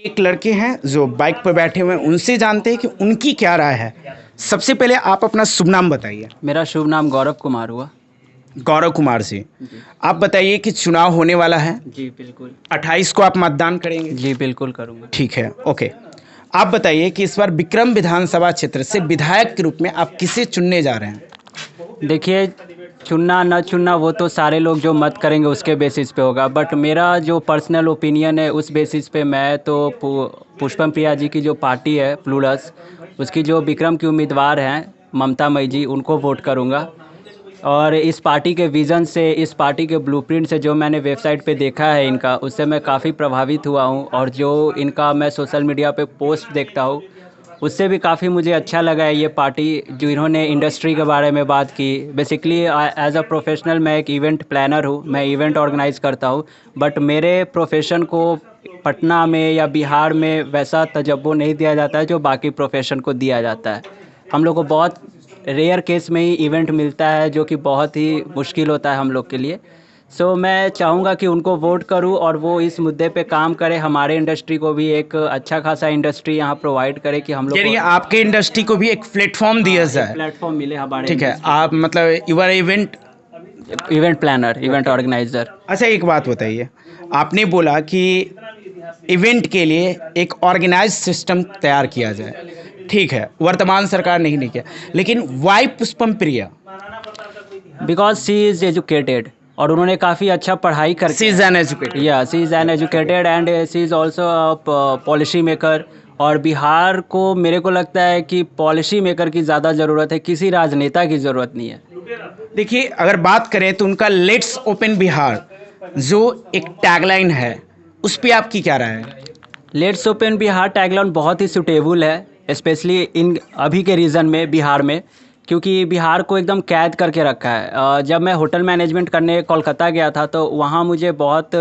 एक लड़के हैं जो बाइक पर बैठे हुए हैं, उनसे जानते हैं कि उनकी क्या राय है। सबसे पहले आप अपना शुभ नाम बताइए। मेरा शुभ नाम गौरव कुमार हुआ। गौरव कुमार जी, जी। आप बताइए कि चुनाव होने वाला है, जी बिल्कुल। 28 को आप मतदान करेंगे? जी बिल्कुल करूँगा। ठीक है, ओके। आप बताइए कि इस बार विक्रम विधानसभा क्षेत्र से विधायक के रूप में आप किसे चुनने जा रहे हैं? देखिए, चुनना न चुनना वो तो सारे लोग जो मत करेंगे उसके बेसिस पे होगा, बट मेरा जो पर्सनल ओपिनियन है उस बेसिस पे मैं तो पुष्पम प्रिया जी की जो पार्टी है प्लूरस, उसकी जो विक्रम की उम्मीदवार हैं ममता मई जी, उनको वोट करूँगा। और इस पार्टी के विज़न से, इस पार्टी के ब्लूप्रिंट से जो मैंने वेबसाइट पे देखा है इनका, उससे मैं काफ़ी प्रभावित हुआ हूँ। और जो इनका मैं सोशल मीडिया पे पोस्ट देखता हूँ उससे भी काफ़ी मुझे अच्छा लगा है ये पार्टी, जो इन्होंने इंडस्ट्री के बारे में बात की। बेसिकली एज अ प्रोफेशनल मैं एक इवेंट प्लानर हूँ, मैं इवेंट ऑर्गेनाइज़ करता हूँ, बट मेरे प्रोफेशन को पटना में या बिहार में वैसा तजब्बो नहीं दिया जाता है जो बाकी प्रोफेशन को दिया जाता है। हम लोग को बहुत रेयर केस में ही इवेंट मिलता है जो कि बहुत ही मुश्किल होता है हम लोग के लिए। मैं चाहूँगा कि उनको वोट करूँ और वो इस मुद्दे पे काम करें, हमारे इंडस्ट्री को भी एक अच्छा खासा इंडस्ट्री यहाँ प्रोवाइड करे कि हम लोग यानी को आपके इंडस्ट्री को भी एक प्लेटफॉर्म दिया एक जाए। प्लेटफॉर्म मिले हमारे ठीक है, आप मतलब you're event. Event planner, event organiser. अच्छा, एक बात बताइए, आपने बोला कि इवेंट के लिए एक ऑर्गेनाइज सिस्टम तैयार किया जाए। ठीक है, वर्तमान सरकार नहीं किया, लेकिन why Pushpam Priya? Because she is educated और उन्होंने काफ़ी अच्छा पढ़ाई करके, सी इज एन एजुकेटेड। या she is an educated and she is also policy maker. और बिहार को मेरे को लगता है कि पॉलिसी मेकर की ज़्यादा ज़रूरत है, किसी राजनेता की ज़रूरत नहीं है। देखिए, अगर बात करें तो उनका लेट्स ओपन बिहार जो एक टैगलाइन है, उस पे आपकी क्या राय है? लेट्स ओपन बिहार टैगलाइन बहुत ही सूटेबल है, स्पेशली इन अभी के रीजन में बिहार में, क्योंकि बिहार को एकदम कैद करके रखा है। जब मैं होटल मैनेजमेंट करने कोलकाता गया था तो वहाँ मुझे बहुत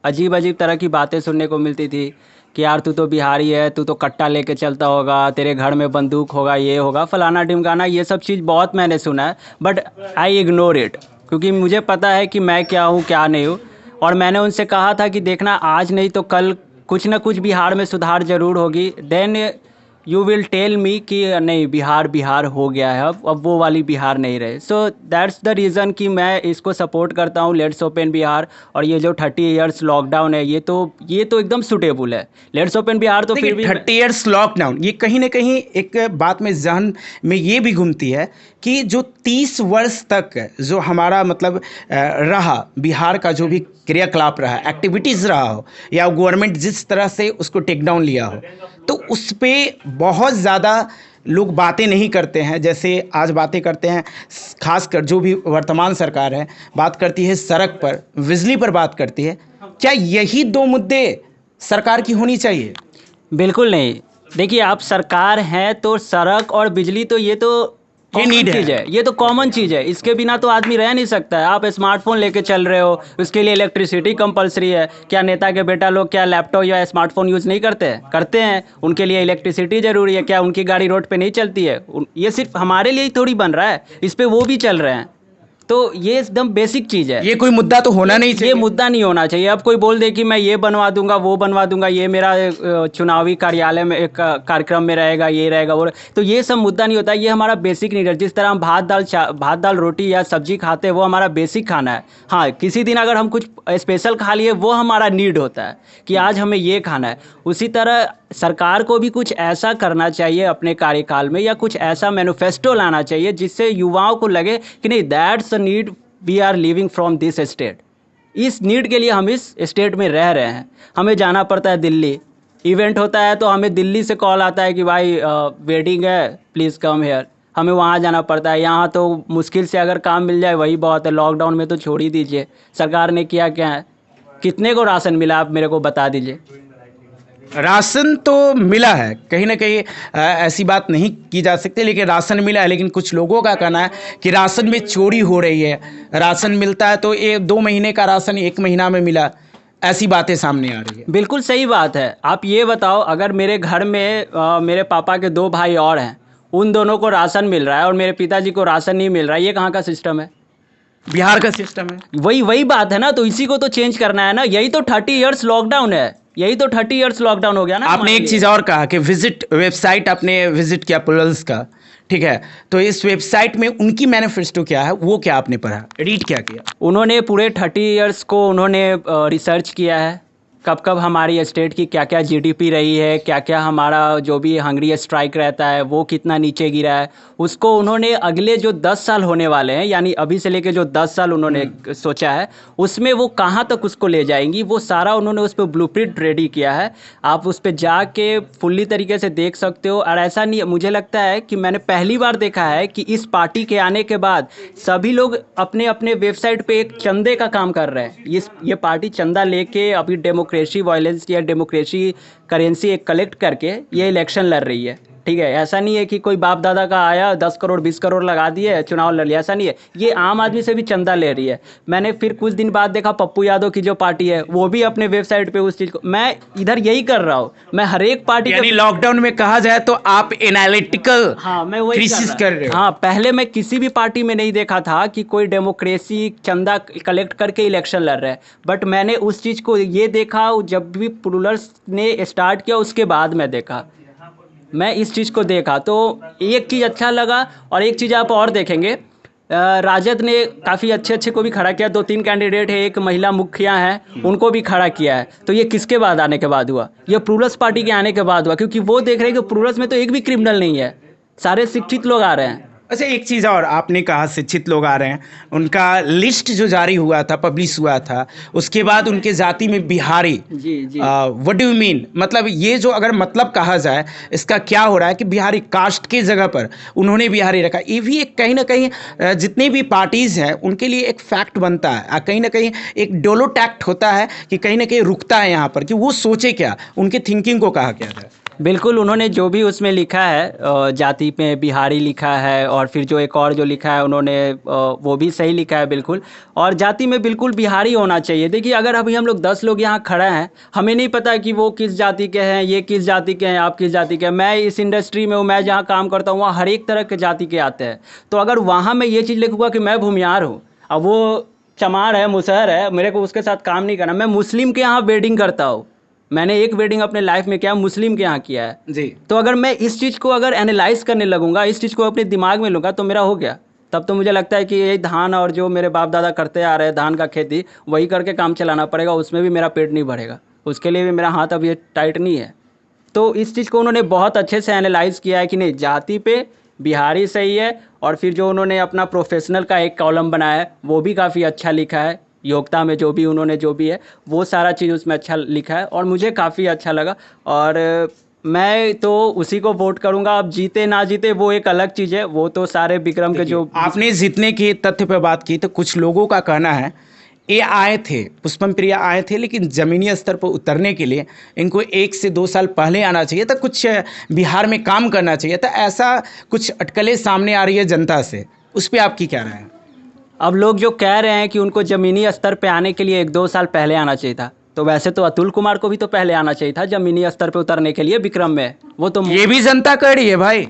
अजीब अजीब तरह की बातें सुनने को मिलती थी कि यार तू तो बिहारी है, तू तो कट्टा लेके चलता होगा, तेरे घर में बंदूक होगा, ये होगा, फलाना ढिमकाना, ये सब चीज़ बहुत मैंने सुना है। बट आई इग्नोर इट, क्योंकि मुझे पता है कि मैं क्या हूँ क्या नहीं हूँ। और मैंने उनसे कहा था कि देखना, आज नहीं तो कल कुछ ना कुछ बिहार में सुधार ज़रूर होगी, then you will tell me कि नहीं बिहार बिहार हो गया है, अब वो वाली बिहार नहीं रहे। दैट्स द रीज़न कि मैं इसको सपोर्ट करता हूँ, लेट्स ओपन बिहार। और ये जो 30 इयर्स लॉकडाउन है, ये तो एकदम सूटेबल है। लेट्स ओपन बिहार तो फिर भी 30 इयर्स लॉकडाउन, ये कहीं ना कहीं एक बात में जहन में ये भी घूमती है कि जो 30 वर्ष तक जो हमारा मतलब रहा बिहार का, जो भी क्रियाकलाप रहा, एक्टिविटीज़ रहा हो, या गवर्नमेंट जिस तरह से उसको टेक डाउन लिया हो, तो उस पर बहुत ज़्यादा लोग बातें नहीं करते हैं। जैसे आज बातें करते हैं, खासकर जो भी वर्तमान सरकार है बात करती है सड़क पर, बिजली पर बात करती है। क्या यही दो मुद्दे सरकार की होनी चाहिए? बिल्कुल नहीं। देखिए, आप सरकार हैं तो सड़क और बिजली तो ये तो ये कॉमन नीड चीज़ है। है, ये तो कॉमन चीज़ है, इसके बिना तो आदमी रह नहीं सकता है। आप स्मार्टफोन लेके चल रहे हो, उसके लिए इलेक्ट्रिसिटी कंपलसरी है। क्या नेता के बेटा लोग क्या लैपटॉप या स्मार्टफोन यूज़ नहीं करते हैं? करते हैं, उनके लिए इलेक्ट्रिसिटी ज़रूरी है। क्या उनकी गाड़ी रोड पे नहीं चलती है? ये सिर्फ हमारे लिए ही थोड़ी बन रहा है, इस पे वो भी चल रहे हैं। तो ये एकदम बेसिक चीज़ है। ये कोई मुद्दा तो होना नहीं ये चाहिए। मुद्दा नहीं होना चाहिए। अब कोई बोल दे कि मैं ये बनवा दूंगा, वो बनवा दूंगा, ये मेरा चुनावी कार्यालय में एक कार्यक्रम में रहेगा, ये रहेगा वो तो ये सब मुद्दा नहीं होता। ये हमारा बेसिक नीड है। जिस तरह हम भात दाल रोटी या सब्जी खाते हैं, वो हमारा बेसिक खाना है। हाँ, किसी दिन अगर हम कुछ स्पेशल खा लिए, वो हमारा नीड होता है कि आज हमें ये खाना है। उसी तरह सरकार को भी कुछ ऐसा करना चाहिए अपने कार्यकाल में, या कुछ ऐसा मैनिफेस्टो लाना चाहिए जिससे युवाओं को लगे कि नहीं, that's a need, we are living from this state. इस नीड के लिए हम इस स्टेट में रह रहे हैं। हमें जाना पड़ता है दिल्ली, इवेंट होता है तो हमें दिल्ली से कॉल आता है कि भाई वेडिंग है, प्लीज़ कम हेयर। हमें वहाँ जाना पड़ता है। यहाँ तो मुश्किल से अगर काम मिल जाए वही बहुत है। लॉकडाउन में तो छोड़ ही दीजिए, सरकार ने किया क्या है? कितने को राशन मिला, आप मेरे को बता दीजिए। राशन तो मिला है, कहीं ना कहीं ऐसी बात नहीं की जा सकती, लेकिन राशन मिला है। लेकिन कुछ लोगों का कहना है कि राशन में चोरी हो रही है। राशन मिलता है तो 2 महीने का राशन 1 महीना में मिला, ऐसी बातें सामने आ रही है। बिल्कुल सही बात है। आप ये बताओ, अगर मेरे घर में मेरे पापा के 2 भाई और हैं, उन दोनों को राशन मिल रहा है और मेरे पिताजी को राशन नहीं मिल रहा है, ये कहाँ का सिस्टम है? बिहार का सिस्टम है। वही वही बात है ना, तो इसी को तो चेंज करना है ना। यही तो 30 इयर्स लॉकडाउन है, यही तो 30 इयर्स लॉकडाउन हो गया ना आपने हमारे एक लिए। चीज और कहा कि विजिट वेबसाइट आपने विजिट किया प्लुरल्स का, ठीक है, तो इस वेबसाइट में उनकी मैनिफेस्टो क्या है, वो क्या आपने पढ़ा, रीड क्या किया? उन्होंने पूरे 30 इयर्स को उन्होंने रिसर्च किया है, कब कब हमारी स्टेट की क्या क्या जीडीपी रही है, क्या क्या हमारा जो भी हंगरी स्ट्राइक रहता है वो कितना नीचे गिरा है, उसको उन्होंने अगले जो 10 साल होने वाले हैं, यानी अभी से लेके जो 10 साल उन्होंने सोचा है, उसमें वो कहाँ तक उसको ले जाएंगी, वो सारा उन्होंने उस पर ब्लूप्रिंट रेडी किया है। आप उस पर जाके फुल्ली तरीके से देख सकते हो। और ऐसा नहीं, मुझे लगता है कि मैंने पहली बार देखा है कि इस पार्टी के आने के बाद सभी लोग अपने अपने वेबसाइट पे एक चंदे का काम कर रहे हैं। ये पार्टी चंदा लेके अभी डेमोक्रेसी वायलेंस या डेमोक्रेसी करेंसी एक कलेक्ट करके ये इलेक्शन लड़ रही है, ठीक है। ऐसा नहीं है कि कोई बाप दादा का आया 10 करोड़ 20 करोड़ लगा दिए चुनाव लड़ लिया, ऐसा नहीं है। ये आम आदमी से भी चंदा ले रही है। मैंने फिर कुछ दिन बाद देखा पप्पू यादव की जो पार्टी है वो भी अपने वेबसाइट पे उस चीज़ को, मैं इधर यही कर रहा हूँ, मैं हर एक पार्टी यानी लॉकडाउन में कहा जाए तो आप एनालिटिकल हाँ मैं वही क्रिसिस कर रहे हो। हाँ, पहले मैं किसी भी पार्टी में नहीं देखा था कि कोई डेमोक्रेसी चंदा कलेक्ट करके इलेक्शन लड़ रहा है, बट मैंने उस चीज़ को ये देखा जब भी प्लुरल्स ने स्टार्ट किया उसके बाद मैं देखा, मैं इस चीज़ को देखा तो एक चीज़ अच्छा लगा। और एक चीज़ आप और देखेंगे, राजद ने काफ़ी अच्छे अच्छे को भी खड़ा किया, 2-3 कैंडिडेट है, एक महिला मुखिया हैं, उनको भी खड़ा किया है। तो ये किसके बाद आने के बाद हुआ? ये प्लुरल्स पार्टी के आने के बाद हुआ, क्योंकि वो देख रहे हैं कि प्लुरल्स में तो एक भी क्रिमिनल नहीं है, सारे शिक्षित लोग आ रहे हैं। अच्छा, एक चीज़ और आपने कहा शिक्षित लोग आ रहे हैं, उनका लिस्ट जो जारी हुआ था, पब्लिश हुआ था, उसके बाद उनके जाति में बिहारी, जी जी व्हाट डू यू मीन, मतलब ये जो अगर मतलब कहा जाए इसका क्या हो रहा है कि बिहारी कास्ट के जगह पर उन्होंने बिहारी रखा, ये भी एक कहीं ना कहीं जितने भी पार्टीज़ हैं उनके लिए एक फैक्ट बनता है, कहीं ना कहीं एक डोलो टैक्ट होता है कि कहीं ना कहीं रुकता है यहाँ पर कि वो सोचे क्या, उनके थिंकिंग को कहा क्या जाए। बिल्कुल, उन्होंने जो भी उसमें लिखा है जाति पे बिहारी लिखा है, और फिर जो एक और जो लिखा है उन्होंने वो भी सही लिखा है बिल्कुल। और जाति में बिल्कुल बिहारी होना चाहिए। देखिए, अगर अभी हम लोग 10 लोग यहाँ खड़े हैं, हमें नहीं पता कि वो किस जाति के हैं, ये किस जाति के हैं, आप किस जाति के हैं। मैं इस इंडस्ट्री में हूँ, मैं जहाँ काम करता हूँ वहाँ हर एक तरह के जाति के आते हैं। तो अगर वहाँ मैं ये चीज़ लिखूँगा कि मैं भूमियार हूँ, अब वो चमार है, मुसहर है, मेरे को उसके साथ काम नहीं करना। मैं मुस्लिम के यहाँ वेडिंग करता हूँ, मैंने एक वेडिंग अपने लाइफ में किया, मुस्लिम के यहाँ किया है जी। तो अगर मैं इस चीज़ को अगर एनालाइज करने लगूंगा, इस चीज़ को अपने दिमाग में लूँगा, तो मेरा हो गया। तब तो मुझे लगता है कि यही धान और जो मेरे बाप दादा करते आ रहे हैं धान का खेती, वही करके काम चलाना पड़ेगा, उसमें भी मेरा पेट नहीं भरेगा, उसके लिए भी मेरा हाथ अभी टाइट नहीं है। तो इस चीज़ को उन्होंने बहुत अच्छे से एनालाइज किया है कि नहीं, जाति पे बिहारी सही है। और फिर जो उन्होंने अपना प्रोफेशनल का एक कॉलम बनाया है वो भी काफ़ी अच्छा लिखा है, योग्यता में जो भी उन्होंने जो भी है वो सारा चीज़ उसमें अच्छा लिखा है, और मुझे काफ़ी अच्छा लगा। और मैं तो उसी को वोट करूंगा। अब जीते ना जीते वो एक अलग चीज़ है, वो तो सारे विक्रम के जो आपने जीतने के तथ्य पर बात की तो कुछ लोगों का कहना है ये आए थे, पुष्पम प्रिया आए थे, लेकिन ज़मीनी स्तर पर उतरने के लिए इनको 1 से 2 साल पहले आना चाहिए था, कुछ बिहार में काम करना चाहिए था, ऐसा कुछ अटकलें सामने आ रही है जनता से, उस पर आपकी क्या राय है? अब लोग जो कह रहे हैं कि उनको ज़मीनी स्तर पे आने के लिए 1-2 साल पहले आना चाहिए था, तो वैसे तो अतुल कुमार को भी तो पहले आना चाहिए था ज़मीनी स्तर पे उतरने के लिए विक्रम में। वो तो ये भी जनता कह रही है भाई।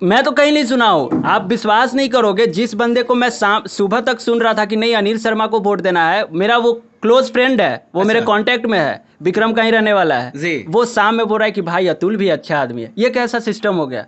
मैं तो कहीं नहीं सुना हूँ, आप विश्वास नहीं करोगे, जिस बंदे को मैं सुबह तक सुन रहा था कि नहीं अनिल शर्मा को वोट देना है, मेरा वो क्लोज फ्रेंड है, वो मेरे कांटेक्ट में है, विक्रम कहीं रहने वाला है जी। वो शाम में बोल रहा है कि भाई अतुल भी अच्छा आदमी है। ये कैसा सिस्टम हो गया?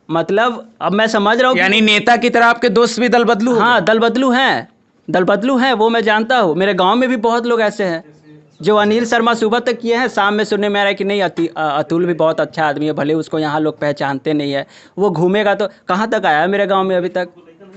मतलब अब मैं समझ रहा हूँ, यानी नेता की तरह आपके दोस्त भी दल बदलू हो हाँ दल बदलू हैं, दल बदलू हैं, वो मैं जानता हूँ। मेरे गांव में भी बहुत लोग ऐसे हैं जो अनिल शर्मा सुबह तक किए हैं, शाम में सुनने में आ रहा है कि नहीं अतुल भी बहुत अच्छा आदमी है, भले उसको यहाँ लोग पहचानते नहीं है, वो घूमेगा तो कहाँ तक आया है मेरे गांव में? अभी तक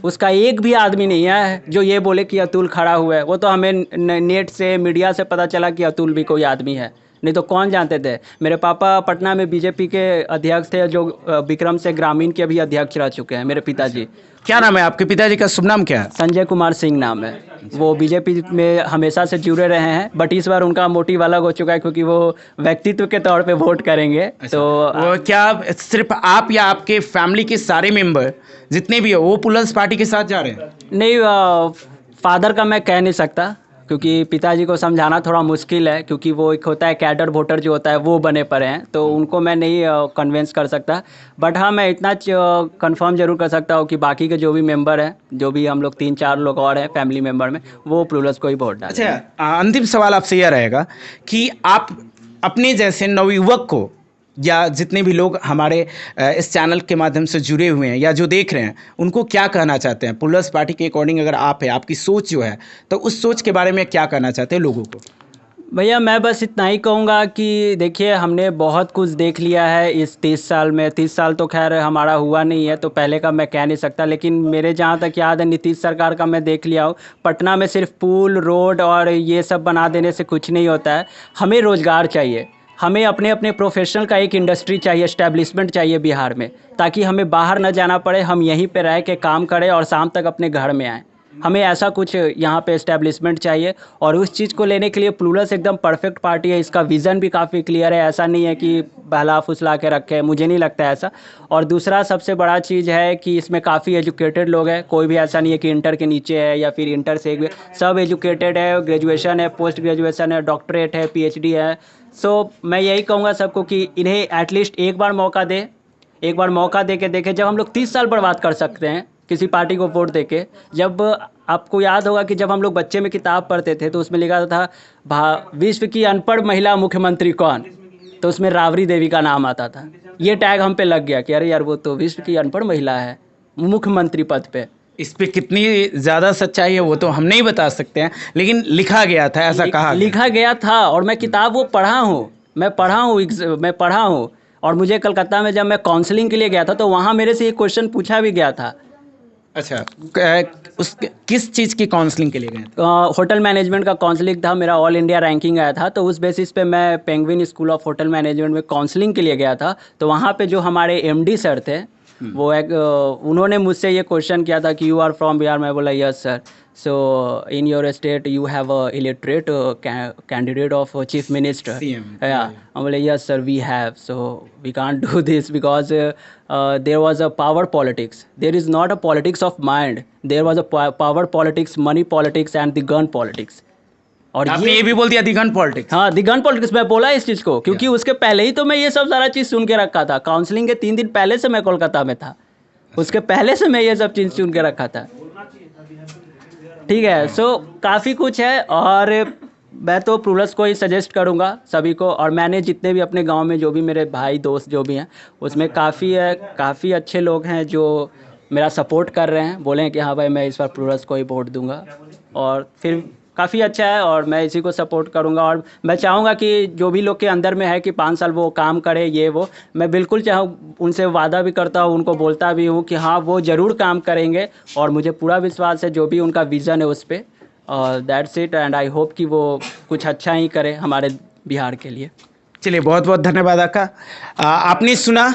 उसका एक भी आदमी नहीं आया है जो ये बोले कि अतुल खड़ा हुआ है। वो तो हमें नेट से मीडिया से पता चला कि अतुल भी कोई आदमी है, नहीं तो कौन जानते थे। मेरे पापा पटना में बीजेपी के अध्यक्ष थे, जो विक्रम से ग्रामीण के भी अध्यक्ष रह चुके हैं मेरे पिताजी। क्या नाम है आपके पिताजी का? शुभ नाम क्या है? संजय कुमार सिंह नाम है। वो बीजेपी में हमेशा से जुड़े रहे हैं, बट इस बार उनका मोटिव अलग हो चुका है क्योंकि वो व्यक्तित्व के तौर पे वोट करेंगे। तो वो क्या सिर्फ आप या आपके फैमिली के सारे मेंबर जितने भी हो वो प्लुरल्स पार्टी के साथ जा रहे हैं? नहीं, फादर का मैं कह नहीं सकता, क्योंकि पिताजी को समझाना थोड़ा मुश्किल है, क्योंकि वो एक होता है कैडर वोटर जो होता है वो बने पड़े हैं, तो उनको मैं नहीं कन्विंस कर सकता। बट हाँ, मैं इतना कंफर्म जरूर कर सकता हूँ कि बाकी के जो भी मेंबर हैं, जो भी हम लोग 3-4 लोग और हैं फैमिली मेंबर में, वो प्लूरल्स को ही वोट डालेंगे। अच्छा, अंतिम सवाल आपसे यह रहेगा कि आप अपने जैसे नवयुवक को, या जितने भी लोग हमारे इस चैनल के माध्यम से जुड़े हुए हैं या जो देख रहे हैं, उनको क्या कहना चाहते हैं? प्लूरल्स पार्टी के अकॉर्डिंग अगर आप है, आपकी सोच जो है, तो उस सोच के बारे में क्या कहना चाहते हैं लोगों को? भैया मैं बस इतना ही कहूँगा कि देखिए, हमने बहुत कुछ देख लिया है इस 30 साल में। 30 साल तो खैर हमारा हुआ नहीं है, तो पहले का मैं कह नहीं सकता, लेकिन मेरे जहाँ तक याद है नीतीश सरकार का मैं देख लिया हूँ। पटना में सिर्फ पुल, रोड और ये सब बना देने से कुछ नहीं होता है। हमें रोज़गार चाहिए, हमें अपने अपने प्रोफेशनल का एक इंडस्ट्री चाहिए, एस्टेब्लिशमेंट चाहिए बिहार में, ताकि हमें बाहर न जाना पड़े, हम यहीं पे रह के काम करें और शाम तक अपने घर में आएँ। हमें ऐसा कुछ यहाँ पे एस्टेब्लिशमेंट चाहिए, और उस चीज़ को लेने के लिए प्लूरल्स एकदम परफेक्ट पार्टी है। इसका विज़न भी काफ़ी क्लियर है, ऐसा नहीं है कि बहला फुसला के रखे है, मुझे नहीं लगता है ऐसा। और दूसरा सबसे बड़ा चीज़ है कि इसमें काफ़ी एजुकेटेड लोग हैं, कोई भी ऐसा नहीं है कि इंटर के नीचे है या फिर इंटर से एक भी, सब एजुकेटेड है, ग्रेजुएशन है, पोस्ट ग्रेजुएशन है, डॉक्टरेट है, पीएचडी है। सो मैं यही कहूँगा सबको कि इन्हें एटलीस्ट एक बार मौका दे, एक बार मौका दे के देखें। जब हम लोग 30 साल बर्बाद कर सकते हैं किसी पार्टी को वोट देके, जब आपको याद होगा कि जब हम लोग बच्चे में किताब पढ़ते थे तो उसमें लिखा था विश्व की अनपढ़ महिला मुख्यमंत्री कौन, तो उसमें राबड़ी देवी का नाम आता था। ये टैग हम पे लग गया कि अरे यार, वो तो विश्व की अनपढ़ महिला है मुख्यमंत्री पद पे। इस पे कितनी ज़्यादा सच्चाई है वो तो हम नहीं बता सकते हैं, लेकिन लिखा गया था, ऐसा कहा गया। लिखा गया था, और मैं किताब वो पढ़ा हूँ, मैं पढ़ा हूँ। और मुझे कलकत्ता में जब मैं काउंसलिंग के लिए गया था तो वहाँ मेरे से ये क्वेश्चन पूछा भी गया था। अच्छा, उस किस चीज़ की काउंसलिंग के लिए गए थे? होटल मैनेजमेंट का काउंसलिंग था, मेरा ऑल इंडिया रैंकिंग आया था, तो उस बेसिस पे मैं penguin school of hotel management में काउंसलिंग के लिए गया था। तो वहाँ पे जो हमारे एमडी सर थे, वो उन्होंने मुझसे ये क्वेश्चन किया था कि यू आर फ्रॉम बिहार। मैं बोला yes sir. So in your state you have a illiterate candidate of chief minister? CM, या I'm like, yes, sir, we have. So we can't do this because there was a power politics. There is not a politics of mind. There was a power politics, money politics, and the gun politics. और आपने ये भी बोल दिया दिगन politics? हाँ, दी gun politics मैं बोला इस चीज़ को, क्योंकि उसके पहले ही तो मैं ये सब सारा चीज़ सुन के रखा था। काउंसलिंग के 3 दिन पहले से मैं कोलकाता में था, उसके पहले से मैं ये सब चीज़ सुन के रखा था। ठीक है, सो काफ़ी कुछ है, और मैं तो प्लूरल्स को ही सजेस्ट करूँगा सभी को। और मैंने जितने भी अपने गांव में जो भी मेरे भाई दोस्त जो भी हैं, उसमें काफ़ी अच्छे लोग हैं जो मेरा सपोर्ट कर रहे हैं, बोले हैं कि हाँ भाई मैं इस बार प्लूरल्स को ही वोट दूंगा, और फिर काफ़ी अच्छा है, और मैं इसी को सपोर्ट करूंगा। और मैं चाहूँगा कि जो भी लोग के अंदर में है कि 5 साल वो काम करे, ये वो, मैं बिल्कुल चाहूँ, उनसे वादा भी करता हूँ, उनको बोलता भी हूँ कि हाँ वो ज़रूर काम करेंगे, और मुझे पूरा विश्वास है जो भी उनका विज़न है उस पर। That's it, and I hope कि वो कुछ अच्छा ही करे हमारे बिहार के लिए। चलिए, बहुत बहुत धन्यवाद आका। आपने सुना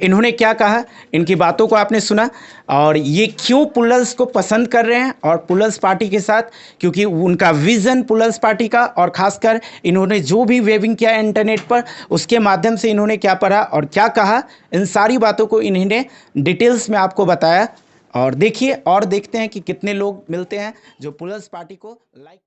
इन्होंने क्या कहा, इनकी बातों को आपने सुना, और ये क्यों प्लूरल्स को पसंद कर रहे हैं और प्लूरल्स पार्टी के साथ, क्योंकि उनका विज़न प्लूरल्स पार्टी का, और ख़ासकर इन्होंने जो भी वेबिंग किया इंटरनेट पर, उसके माध्यम से इन्होंने क्या पढ़ा और क्या कहा, इन सारी बातों को इन्होंने डिटेल्स में आपको बताया। और देखिए और देखते हैं कि कितने लोग मिलते हैं जो प्लूरल्स पार्टी को लाइक